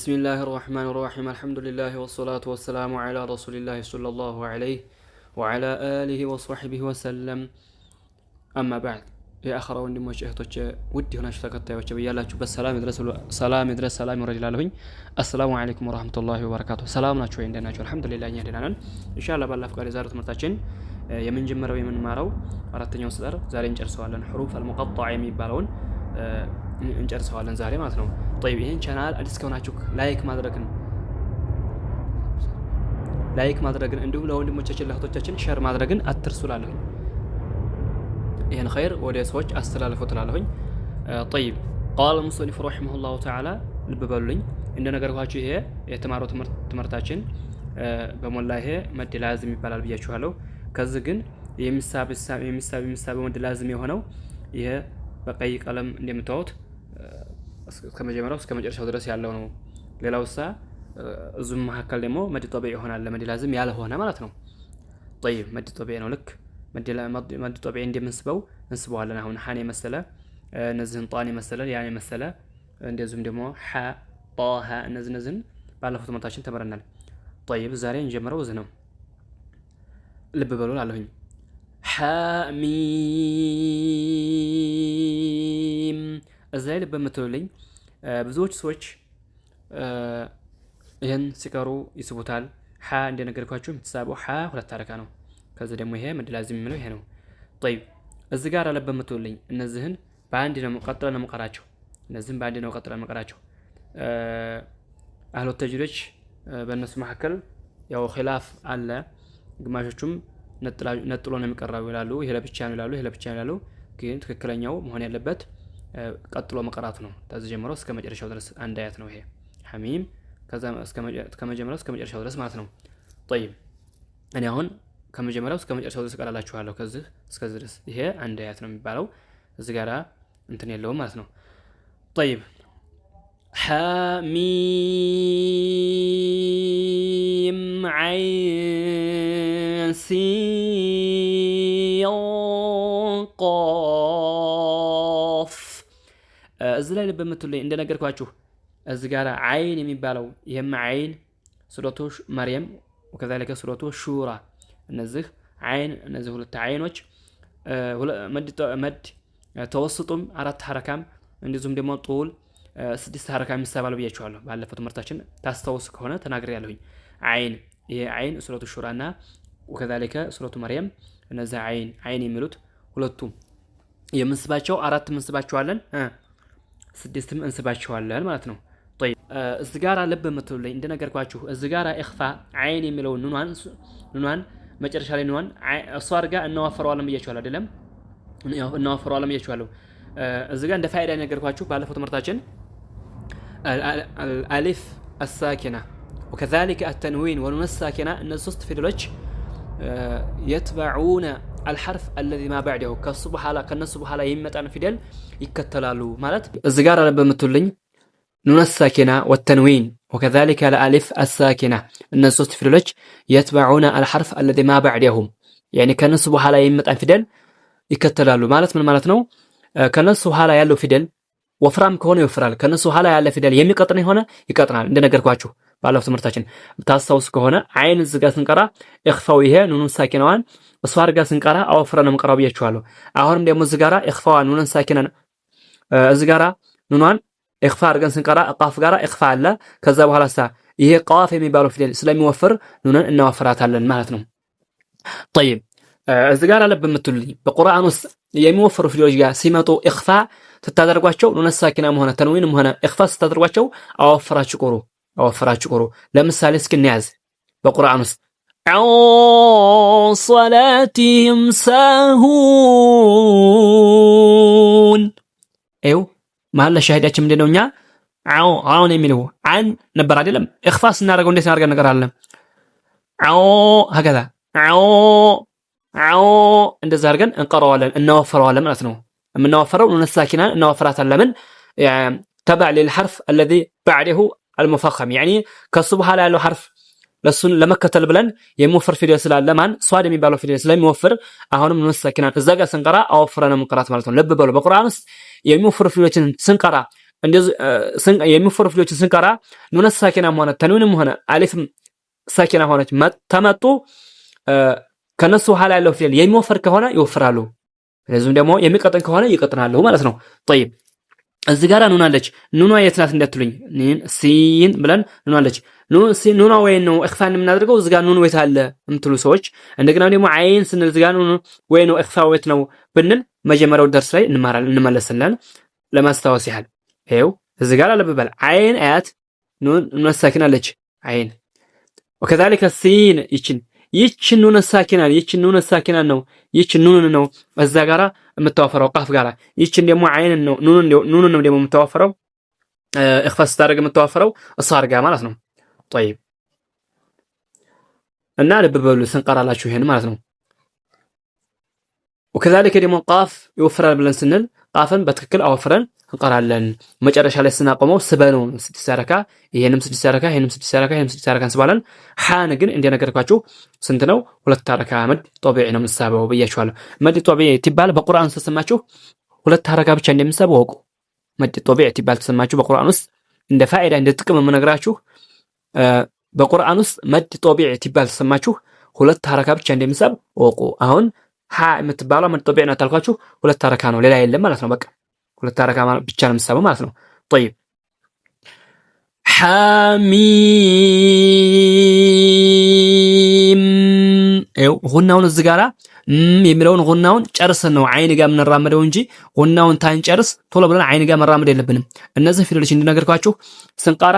بسم الله الرحمن الرحيم الحمد لله والصلاة والسلام على رسول الله صلى الله عليه وعلى آله وصحبه وسلم أما بعد يا أخرى وندموش إهتوش ودي هنا شتاكتا وشبيا الله شوف السلام يدرس سلام رجل الله السلام عليكم ورحمة الله وبركاته سلامنا شوي عندنا الحمد لله يهدينا إن شاء الله بالله فقال زارة مرتاجين የምን ጀመረው የምን ማራው አራተኛው ስጠር ዛሬ እንጨርሰዋለን حروف المقطع የሚባለውን እንጨርሰዋለን ዛሬ ማለት ነው። طيب ይሄን ቻናል አዲስ ከሆናችሁ ላይክ ማድረግን እንዲሁም ለወንድሞቻችን ለእህቶቻችን ሼር ማድረግን አትርሱላለሁ። ይሄን ኸይር ወደ ሰዎች አስተላልፉት እላለሁኝ። طيب قال المصنف رحمه الله تعالى ልብ በሉልኝ እንደነገርኳችሁ ይሄ የተማረው ትምህርታችን በሞላ ይሄ መድ ላዝም ይባላል ብያችኋለሁ። ከዚህ ግን የሚሳብ መድ ላዝም የሆነው ይሄ በቀይ ቀለም እንደምታዩት ከመጀመሪያው እስከ መጨረሻው ድረስ ያለው ነው። ሌላውሳ እዙም መሐከል ደግሞ መድ ጦቢዕ ይሆናል መድ ላዝም ያልሆነ ማለት ነው። طيب መድ ጦቢዕ ነው። ልክ መድ ጦቢዕ እንደምንስበው እንስበዋለን። አሁን ሐን የመሰለ እነዚህን ጣን የመሰለ ያን የመሰለ እንደዚሁም ደግሞ ሐ ጣሃ እነዚህን ባለፈው ትምህርታችን ተመረናል። طيب ዛሬ እንጀምረው እዚህ ነው። ልብ በሉ አለሁኝ። ሐሚም እዛ ላይ ልብ የምትሉልኝ ብዙዎች ሰዎች ይህን ሲቀሩ ይስቡታል። ሐ እንደነገርኳችሁ የምትሳበው ሐ ሁለት ሐረካ ነው። ከዚህ ደግሞ ይሄ መድ ላዚም የሚለው ይሄ ነው። طيب እዚህ ጋር ልብ የምትሉልኝ እነዚህን በአንድ ነው ቀጥለን መቀራቸው። እነዚህን በአንድ ነው ቀጥለን መቀራቸው። አህሉ ተጅዊዶች በእነሱ መካከል ያው ኺላፍ አለ። ግማሾቹም ነጥሎ ነው የሚቀራው ይላሉ። ይሄ ለብቻ ነው ይላሉ። ይሄ ለብቻ ነው ይላሉ። ግን ትክክለኛው መሆን ያለበት ቀጥሎ መቀራት ነው። ከዚህ ጀምሮ እስከ መጨረሻው ድረስ አንድ አያት ነው ይሄ ሐሚም። ከዛ ከመጀመሪያው እስከ መጨረሻው ድረስ ማለት ነው። طيب እኔ አሁን ከመጀመሪያው እስከ መጨረሻው ድረስ ቀራላችኋለሁ። ከዚህ እስከዚህ ድረስ ይሄ አንድ አያት ነው የሚባለው። እዚህ ጋራ እንትን የለውም ማለት ነው። طيب حميم عين سين قاف እዚህ ላይ ልብ የምትሉኝ እንደነገርኳችሁ እዚህ ጋር አይን የሚባለው ይሄም አይን ሱረቱ መርየም ወከዛለከ ሱረቱ ሹራ እነዚህ አይን እነዚህ ሁለት አይኖች መድ ተወስጡም አራት ሐረካም እንደዚሁም ደግሞ ጡል ስድስት ሐረካ የሚሳባሉ ብያችኋለሁ። ባለፈው ትምህርታችን ታስታውስ ከሆነ ተናግሬያለሁኝ። አይን ይሄ አይን ሱረቱ ሹራና ወከዛለከ ሱረቱ መርየም እነዚህ አይን የሚሉት ሁለቱም የምንስባቸው አራት እንስባቸዋለን፣ ስድስትም እንስባቸዋለን ማለት ነው። طيب እዚህ ጋር ልብ የምትሉልኝ እንደነገርኳችሁ እዚህ ጋር ኢኽፋ አይን የሚለው ኑኗን መጨረሻ ላይ ኑኗን እሷ አድርጋ እናወፈረዋለን ብያችኋለሁ አይደለም? እናወፈረዋለን ብያችኋለሁ። እዚህ ጋር እንደ ፋይዳ ነገርኳችሁ ባለፈው ትምህርታችን الالف الساكنه وكذلك التنوين والنون الساكنه ان ሶስት ፊደሎች يتبعون الحرف الذي ما بعده ከነሱ በኋላ የሚመጣን ፊደል ይከተላሉ ማለት እዚህ ጋር በመትሉኝ نون الساكنه والتنوين وكذلك الالف الساكنه ان ሶስት ፊደሎች يتبعون الحرف الذي ما بعدهم يعني ከነሱ በኋላ የሚመጣን ፊደል ይከተላሉ ማለት ምን ማለት ነው? ከነሱ ኋላ ያለው ፊደል ወፍራም ከሆነ ይወፍራል። ከነሱ ኋላ ያለ ፊደል የሚቀጥን የሆነ ይቀጥናል። እንደነገርኳችሁ ባለፈው ትምህርታችን ታስታውስ ከሆነ አይን እዚህ ጋር ስንቀራ ኢኽፋው ይሄ ኑኑን ሳኪናዋን እሷ አድርጋ ስንቀራ አወፍረን መቅራው ብያችኋለሁ። አሁንም ደግሞ እዚህ ጋር ኢኽፋዋ ኑኑን ሳኪናን እዚህ ጋር ኑኗን ኢኽፋ አድርገን ስንቀራ ቃፍ ጋር ኢኽፋ አለ። ከዛ በኋላ ይሄ ቃፍ የሚባለው ፊደል ስለሚወፍር ኑኑን እናወፍራታለን ማለት ነው። طيب እዚህ ጋር አለ በመትሉልኝ በቁርአን ውስጥ የሚወፈሩ ፊደሎች ጋር ሲመጡ ኢኽፋ ተታደርጓቸው ኑን ሳኪናም ሆነ ተንዊንም ሆነ ኢኽፋ ተታደርጓቸው አወፍራችሁ ቁሩ። ለምሳሌ እስኪ እንያዝ በቁርአን ውስጥ ሶላቲሂም ሳሁን ኤው ማለ ሻሂዳችን ምንድነው? እኛ አሁን የሚለው አን ነበር አይደለም? ኢኽፋ ስናደርገው እንዴት እናደርገን ነገር አለ? هكذا እንደዛ አድርገን እንቀራዋለን እናወፍረዋለን ማለት ነው። የምናወፍረው ኑን ሳኪናን እናወፍራታለን። ለምን تبع للحرف الذي بعده المفخم يعني ከሱ በኋላ ያለው حرف ለሱን ለመከተል ብለን የሚወፍር ፊደል ስላለ ማን ሷድ የሚባለው ፊደል ስለሚወፍር አሁንም ኑን ሳኪናን እዛ ጋር ስንቀራ አወፍረን መቅራት ማለት ነው። ልብ በሉ በቁርአን ውስጥ የሚወፍሩ ፊደሎችን ስንቀራ እንደዚህ የሚወፈሩ ፊደሎችን ስንቀራ ኑነ ሳኪናም ሆነ ተንዊንም ሆነ አሊፍም ሳኪና ሆነች ተመጡ ከነሱ ኋላ ያለው ፊደል የሚወፈር ከሆነ ይወፍራሉ፣ ስለዚህም ደግሞ የሚቀጥን ከሆነ ይቀጥናሉ ማለት ነው። طيب እዚህ ጋር ኑን አለች። ኑኗ የት ናት እንዳትሉኝ፣ ሲን ብለን ኑን አለች። ኑኗ ወይ ነው ኢኽፋ የምናደርገው እዚህ ጋር ኑን ወይት አለ የምትሉ ሰዎች፣ እንደገና ደግሞ አይን ስንል እዚህ ጋር ኑን ወይ ነው ኢኽፋ ወይት ነው ብንል መጀመሪያው ደርስ ላይ እንመለስለን። ለማስታወስ ያህል ይኸው እዚህ ጋር አለበል አይን አያት ኑን ሳኪና አለች አይን وكذلك السين ይችን ኑን ሳኪና ነው ይችን ኑን ነው እዛ ጋራ የምታወፈረው ቃፍ ጋራ ይችን ደግሞ አይን ነው ኑን ነው ደግሞ የምታወፈረው ኢኽፋ ስታደርግ የምታወፈረው እሳር ጋር ማለት ነው። طيب እና ልብ በሉ ስንቀራላችሁ ይሄን ማለት ነው። وكذلك ደግሞ ቃፍ ይወፍራል ብለን ስንል ቃፍን በትክክል አወፍረን እንቀራለን። መጨረሻ ላይ ስናቆመው ስበነው 6 ያረካ ይሄንም 6 ያረካ ይሄንም 6 ያረካ ይሄንም 6 ያረካ እንስባለን። ሃን ግን እንደነገርኳችሁ ስንት ነው? 2 ያረካ መድ ጦቢዕ ነው የምንሳበው ብያችኋለሁ። መድ ጦቢዕ ትባል በቁርአን ተሰማችሁ 2 ያረካ ብቻ እንደምንሳበው ወቁ። መድ ጦቢዕ ትባል ተሰማችሁ በቁርአን ውስጥ እንደ ፋይዳ እንደ ጥቅም የምነግራችሁ በቁርአን ውስጥ መድ ጦቢዕ ትባል ተሰማችሁ 2 ያረካ ብቻ እንደምንሳብ ወቁ። አሁን ሃ የምትባለው መድ ጦቢዕ ነው ታልኳችሁ 2 ያረካ ነው፣ ሌላ የለም ማለት ነው። በቃ 2 ያረካ ብቻ ነው የምንሳበው ማለት ነው። طيب ሐሚም ይኸው ጉናውን እዚህ ጋራ የሚለውን ጉናውን ጨርሰን ነው አይን ጋር የምንራመደው እንጂ ጉናውን ታንጨርስ ቶሎ ብለን አይን ጋር መራመድ የለብንም። እነዚህ ፊደሎች እንድነገርኳችሁ ስንቀራ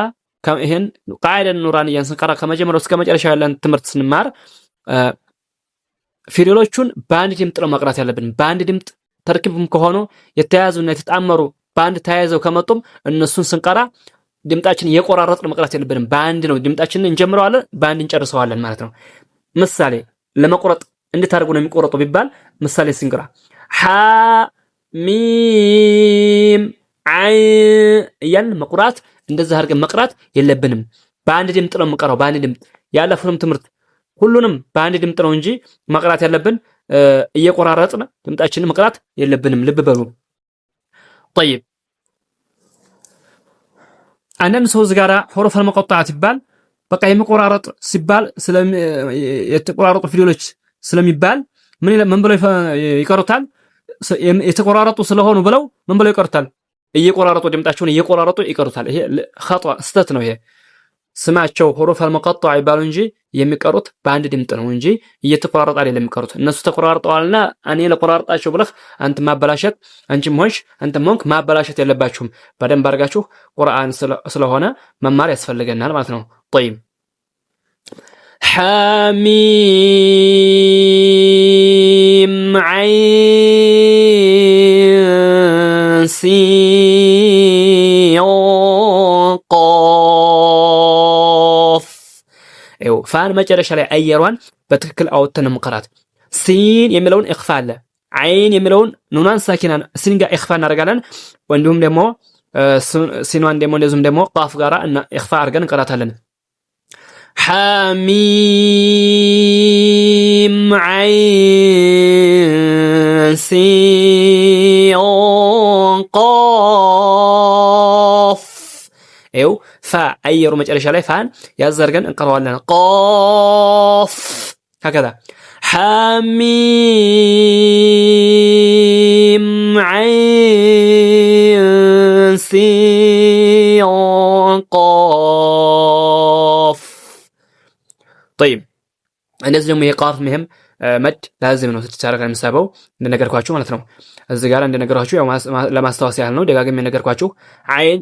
ይሄን ቃዒዳ ኑራንያን ስንቀራ ከመጀመሪያው እስከ መጨረሻው ያለን ትምህርት ስንማር ፊደሎቹን በአንድ ድምፅ ነው መቅራት ያለብን። በአንድ ድምፅ ተርኪብም ከሆኑ የተያያዙና የተጣመሩ በአንድ ተያይዘው ከመጡም እነሱን ስንቀራ ድምጣችን እየቆራረጥን መቅራት የለብንም። በአንድ ነው ድምጣችንን እንጀምረዋለን፣ በአንድ እንጨርሰዋለን ማለት ነው። ምሳሌ ለመቆረጥ እንዴት አድርጎ ነው የሚቆረጠው ቢባል ምሳሌ ስንቀራ ሐ ሚም አይ እያልን መቁራት እንደዛ አድርገን መቅራት የለብንም። በአንድ ድምፅ ነው የምንቀራው። በአንድ ድምፅ ያለፈውም ትምህርት ሁሉንም በአንድ ድምፅ ነው እንጂ መቅራት ያለብን እየቆራረጥን ድምጣችንን መቅራት የለብንም። ልብ በሉ። طيب አንዳንድ ሰው እዚህ ጋራ ሑሩፍ አልመቀጣዓት ይባል በቃ የሚቆራረጥ ሲባል የተቆራረጡ ፊደሎች ስለሚባል ምን ብለው ይቀሩታል? የተቆራረጡ ስለሆኑ ብለው ምን ብለው ይቀሩታል? እየቆራረጡ ድምጣቸውን እየቆራረጡ ይቀሩታል። ይሄ ኸጥዋ ስህተት ነው። ይሄ ስማቸው ሑሩፍ አልመቀጣዓ ይባሉ እንጂ የሚቀሩት በአንድ ድምጥ ነው እንጂ እየተቆራረጡ አይደለም የሚቀሩት። እነሱ ተቆራርጠዋልና እኔ ለቆራርጣቸው ብለህ አንተ ማበላሸት አንቺም ሆንሽ አንተም ሆንክ ማበላሸት የለባችሁም። በደንብ አድርጋችሁ ቁርአን ስለሆነ መማር ያስፈልገናል ማለት ነው። طيب ሐሚም ዐይን ሲን ቃፍ ይኸው ፋን መጨረሻ ላይ አየሯን በትክክል አውጥተን መቅራት። ሲን የሚለውን ኢኽፋ አለ። አይን የሚለውን ኑናን ሳኪናን ሲን ጋር ኢኽፋ እናደርጋለን። ወንዱም ደግሞ ሲኗን ደግሞ እንደዚሁም ደግሞ ቃፍ ጋራ እና ኢኽፋ አድርገን እንቀራታለን። ሐሚም ዐይን ሲን ቃፍ ይኸው ፋ አየሩ መጨረሻ ላይ ፋን ያዘርገን እንቀራዋለን። ቃፍ هكذا ሐሚም ዐይን ሲን ቃፍ طيب እንደዚህ ደግሞ የቃፍ ምንም መድ ላዝም ነው ስትቻረካ የሚሳበው እንደነገርኳችሁ ማለት ነው። እዚህ ጋር እንደነገርኳችሁ ያው ለማስታወስ ያህል ነው ደጋግሜ እንደነገርኳችሁ አይን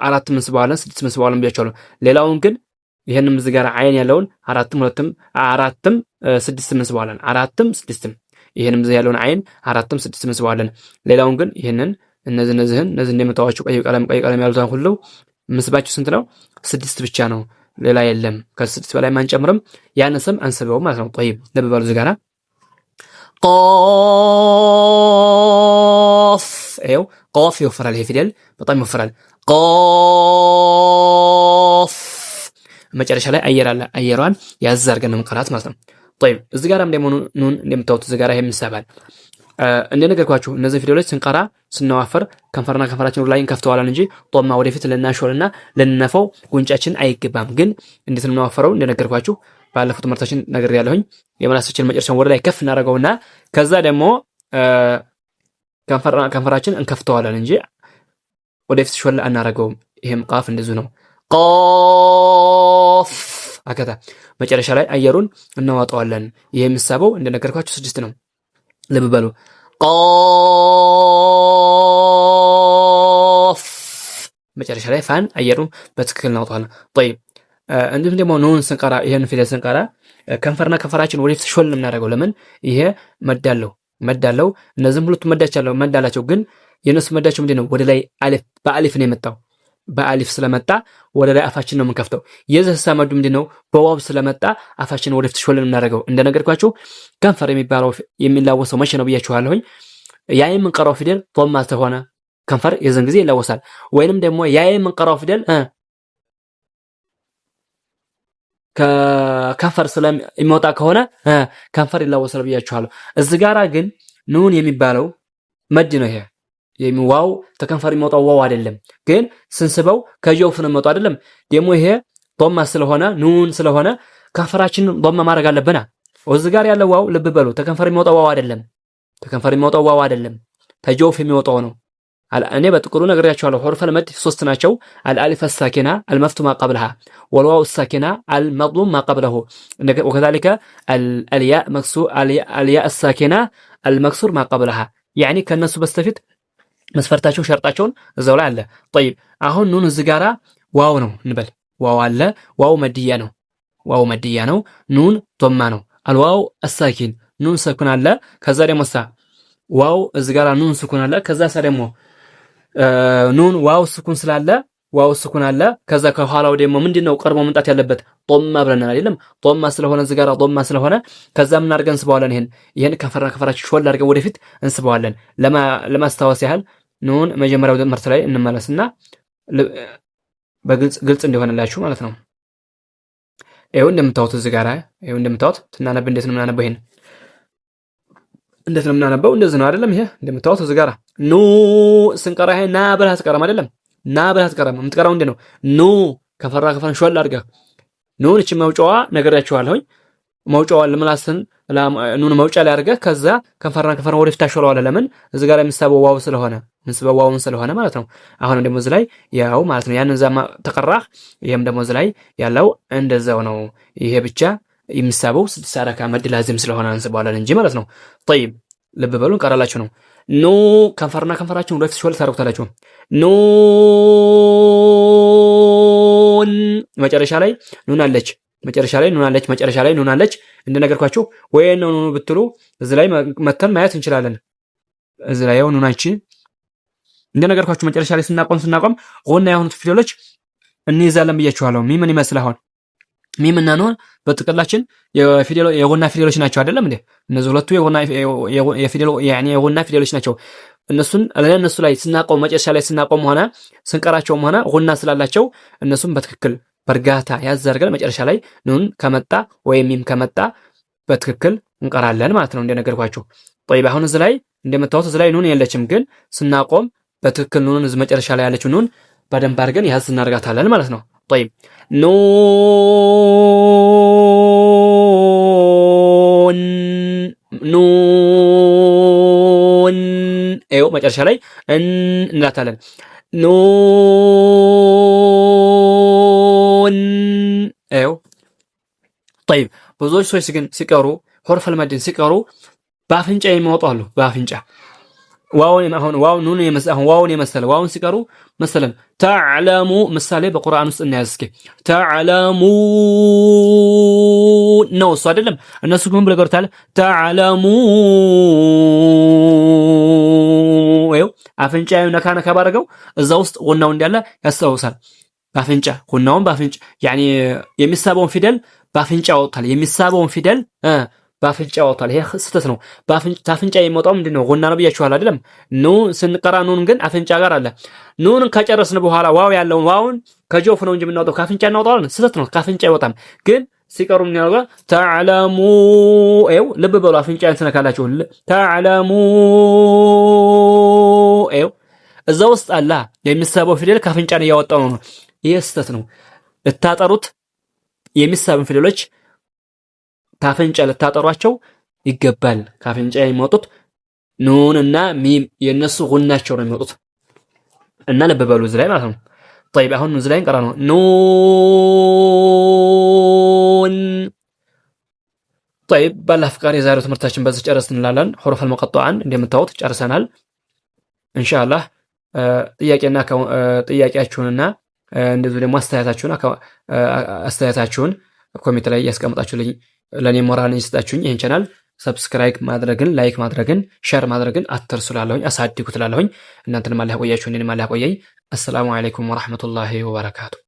4 እንስባዋለን 6 እንስባዋለን ብያችኋለሁ። ሌላውን ግን ይሄንም እዚህ ጋር አይን ያለውን 4 4 6 እንስባዋለን 4 6 ይሄንም እዚህ ያለውን አይን 4 6 እንስባዋለን። ሌላውን ግን ይሄንን እነዚህ እንደምታዋችሁ ቀይ ቀለም ያሉትን ሁሉ ምስባችሁ ስንት ነው? 6 ብቻ ነው፣ ሌላ የለም። ከ6 በላይ ማንጨምርም ያነሰም አንስበው ማለት ነው። طيب ለበባሉ እዚህ ጋር ቃፍ ይኸው ቃፍ ይወፍራል። ይሄ ፊደል በጣም ይወፍራል። ቃፍ መጨረሻ ላይ አየር አለ። አየሯን ያዝ አድርገን መቅራት ማለት ነው። طيب እዚህ ጋርም ደግሞ ኑን እንደምታዩት እዚህ ጋር ይሄም ይሳባል። እንደነገርኳችሁ እነዚህ ፊደሎች ስንቀራ ስናዋፈር ከንፈርና ከንፈራችን ላይ እንከፍተዋለን እንጂ ጦማ ወደፊት ልናሾልና ልንነፈው ጉንጫችን አይገባም። ግን እንዴት ልናዋፈረው እንደነገርኳችሁ ባለፉት ትምህርታችን ነገር ያለሁኝ የምላሳችን መጨረሻውን ወደ ላይ ከፍ እናደርገውና ከዛ ደግሞ ከንፈራችን እንከፍተዋለን እንጂ ወደፊት ሾል አናደርገውም። ይሄም ቃፍ እንደዚሁ ነው። ቃፍ አከታ መጨረሻ ላይ አየሩን እናዋጣዋለን። ይሄ የሚሳበው እንደነገርኳችሁ 6 ነው። ልብ በሉ። ቃፍ መጨረሻ ላይ ፋን አየሩን በትክክል እናወጣዋለን። طيب እንዲሁም ደግሞ ኑን ስንቀራ ይሄን ፊደል ስንቀራ ከንፈርና ከንፈራችን ወደፊት ሾል የምናደርገው ለምን? ይሄ መዳለው እነዚህም ሁለቱ መዳላቸው ግን የነሱ መዳቸው ምንድነው? ወደ ላይ አሊፍ በአሊፍ ነው የመጣው። በአሊፍ ስለመጣ ወደ ላይ አፋችን ነው የምንከፍተው። የዚህ ሰመዱ ምንድነው? በዋው ስለመጣ አፋችን ወደፊት ሾል የምናደርገው። እንደነገርኳችሁ ከንፈር የሚባለው የሚላወሰው መቼ ነው ብያችኋለሁኝ። ያ የምንቀራው ፊደል ጦማ ተሆነ ከንፈር የዘን ጊዜ ይላወሳል። ወይንም ደግሞ ያ የምንቀራው ፊደል ከከንፈር ስለሚወጣ ከሆነ ከንፈር ይላወሳል ብያችኋለሁ። እዚህ ጋራ ግን ኑን የሚባለው መድ ነው። ይሄ ዋው ተከንፈር የሚወጣው ዋው አይደለም፣ ግን ስንስበው ከጆፍ ነው የሚወጣው አይደለም። ደግሞ ይሄ ዶማ ስለሆነ ኑን ስለሆነ ከንፈራችንን ዶማ ማድረግ አለብና እዚህ ጋር ያለው ዋው ልብ በሉ ተከንፈር የሚወጣው ዋው አይደለም። ተከንፈር የሚወጣው ዋው አይደለም፣ ተጆፍ የሚወጣው ነው። እኔ በጥቅሉ ነግሬያችኋለሁ። ሑሩፈል መድ 3 ናቸው። አልአሊፍ الساكنه المفتوح ما قبلها والواو الساكنه المضموم ما قبله وكذلك الياء مكسور الياء الساكنه المكسور ما قبلها يعني ከነሱ በስተፊት መስፈርታቸው ሸርጣቸውን እዛው ላይ አለ። طيب አሁን ኑን እዚህ ጋራ ዋው ነው እንበል። ዋው አለ። ዋው መድያ ነው። ኑን ዶማ ነው። አልዋው الساكن ኑን ስኩን አለ። ከዛ ደግሞ ዋው እዚህ ጋራ ኑን ስኩን አለ። ከዛ ደግሞ ኑን ዋው ስኩን ስላለ ዋው ስኩን አለ። ከዛ ከኋላው ደግሞ ምንድነው ቀርቦ መምጣት ያለበት? ጦማ ብለናል አይደለም? ጦማ ስለሆነ እዚህ ጋር ጦማ ስለሆነ ከዛ ምን አድርገን እንስበዋለን? ይሄን ከንፈራችን ሾል አድርገን ወደፊት እንስበዋለን። ለማስታወስ ያህል ኑን መጀመሪያው ትምህርት ላይ እንመለስና በግልጽ እንዲሆንላችሁ ማለት ነው። ይሄው እንደምታዩት እዚህ ጋር ይሄው እንደምታዩት ትናነብ እንዴት ነው የምናነበው? ይሄን እንዴት ነው የምናነበው? እንደዚህ ነው አይደለም? ይሄ እንደምታዩት እዚህ ጋር ኑ ስንቀራ ይሄ ና ብለህ አትቀራም አይደለም? ና ብለህ አትቀራም። የምትቀራው እንዴ ነው? ኑ ከንፈራን ሾል አድርገህ ኑን እቺ መውጫዋ ነገራችኋለሁኝ። መውጫዋ ለምላስን ኑን መውጫ ላይ አድርገህ ከዛ ከንፈራን ወደፊት ታሾለዋለህ። ለምን? እዚህ ጋር የሚሳበው ዋው ስለሆነ ዋውን ስለሆነ ማለት ነው። አሁን ደግሞ እዚህ ላይ ያው ማለት ነው ያን ዛማ ተቀራህ። ይሄም ደግሞ እዚህ ላይ ያለው እንደዛው ነው። ይሄ ብቻ የሚሳበው 6 አረካ መድ ላዚም ስለሆነ እንስበዋለን እንጂ ማለት ነው። طيب ልብ በሉ እንቀራላችሁ ነው። ኑ ከንፈራችሁን ወደፊት ሾል ታደርጉታላችሁ። ኑን መጨረሻ ላይ ኑን አለች። መጨረሻ ላይ ኑን አለች። እንደነገርኳችሁ ወይ ነው ኑኑ ብትሉ እዚህ ላይ መተን ማየት እንችላለን። እዚህ ላይ ያው ኑናችን እንደነገርኳችሁ መጨረሻ ላይ ስናቆም ጎና የሆኑት ፊደሎች እንይዛለን ብያችኋለሁ። ሚምን ይመስል አሁን ሚምና ኑን በጥቅላችን የጎና ፊደሎች ናቸው አይደለም እንዴ? እነዚህ ሁለቱ የጎና ፊደሎች ናቸው። እነሱ ላይ ስናቆም መጨረሻ ላይ ስናቆም ሆነ ስንቀራቸውም ሆነ ጎና ስላላቸው እነሱም በትክክል በርጋታ ያዘርገን መጨረሻ ላይ ኑን ከመጣ ወይም ሚም ከመጣ በትክክል እንቀራለን ማለት ነው እንደነገርኳችሁ። طيب አሁን እዚህ ላይ እንደምታዩት እዚህ ላይ ኑን የለችም፣ ግን ስናቆም በትክክል ኑን እዚህ መጨረሻ ላይ ያለችው ኑን በደንብ አድርገን ያዝ እናደርጋታለን ማለት ነው። طيب ኑን ይኸው መጨረሻ ላይ እንላታለን። ኑን ይኸው طيب ብዙዎች ሰዎች ግን ሲቀሩ ሑሩፈል መድን ሲቀሩ በአፍንጫ የሚወጡ አሉ። በአፍንጫ ዋውን የመሰለ ዋውን ሲቀሩ መሰለን ተዕለሙ ምሳሌ በቁርአን ውስጥ እናያዝ እስኪ። ተዕለሙ ነው እሱ አይደለም። እነሱ ግን ብለው ቀርታል። ተዕለሙ ይኸው አፍንጫ ነካ ባደረገው እዛ ውስጥ ጎናው እንዳለ ያስታውሳል። በአፍንጫ ጎናውን በአፍንጫ ያኒ የሚሳበውን ፊደል በአፍንጫ ያወጣል። የሚሳበውን ፊደል በአፍንጫ ያወጣል። ይሄ ስህተት ነው። በአፍንጫ የሚወጣው ምንድነው? ጎና ነው ብያችኋል አይደለም? ኑን ስንቀራ ኑን ግን አፍንጫ ጋር አለ። ኑንን ከጨረስን በኋላ ዋው ያለውን ዋውን ከጆፍ ነው እንጂ የምናወጣው ከአፍንጫ እናወጣዋለን። ስህተት ነው። ከአፍንጫ አይወጣም። ግን ሲቀሩ ምን ያደርጋል? ተዕለሙ ኤው ልብ በሉ አፍንጫን ትነካላችሁ። ተዕለሙ ኤው እዛ ውስጥ አላ የሚሳበው ፊደል ከአፍንጫን እያወጣው ነው። ይሄ ስህተት ነው። ልታጠሩት የሚሳቡ ፊደሎች ታፍንጫ ልታጠሯቸው ይገባል። ካፍንጫ የሚወጡት ኑን እና ሚም የነሱ ጉናቸው ነው የሚወጡት እና ልብ በሉ እዚህ ላይ ማለት ነው። طيب አሁን እዚህ ላይ እንቀራ ነው ኑን طيب ባላህ ፍቃድ የዛሬው ትምህርታችን በዚህ ጨረስን እንላለን። ሑሩፍ አልሙቀጣዓን እንደምታዩት ጨርሰናል። ኢንሻአላህ ጥያቄያችሁንና እንደዚሁ ደግሞ አስተያየታችሁን ኮሜንት ላይ ያስቀምጣችሁልኝ ለኔ ሞራል ይስጣችሁኝ። ይሄን ቻናል ሰብስክራይብ ማድረግን ላይክ ማድረግን ሼር ማድረግን አትርሱ እላለሁኝ። አሳድጉት እላለሁኝ። እናንተንም አላህ ያቆያችሁ፣ እኔንም አላህ ያቆየኝ። አሰላሙ አለይኩም ወራህመቱላሂ ወበረካቱ።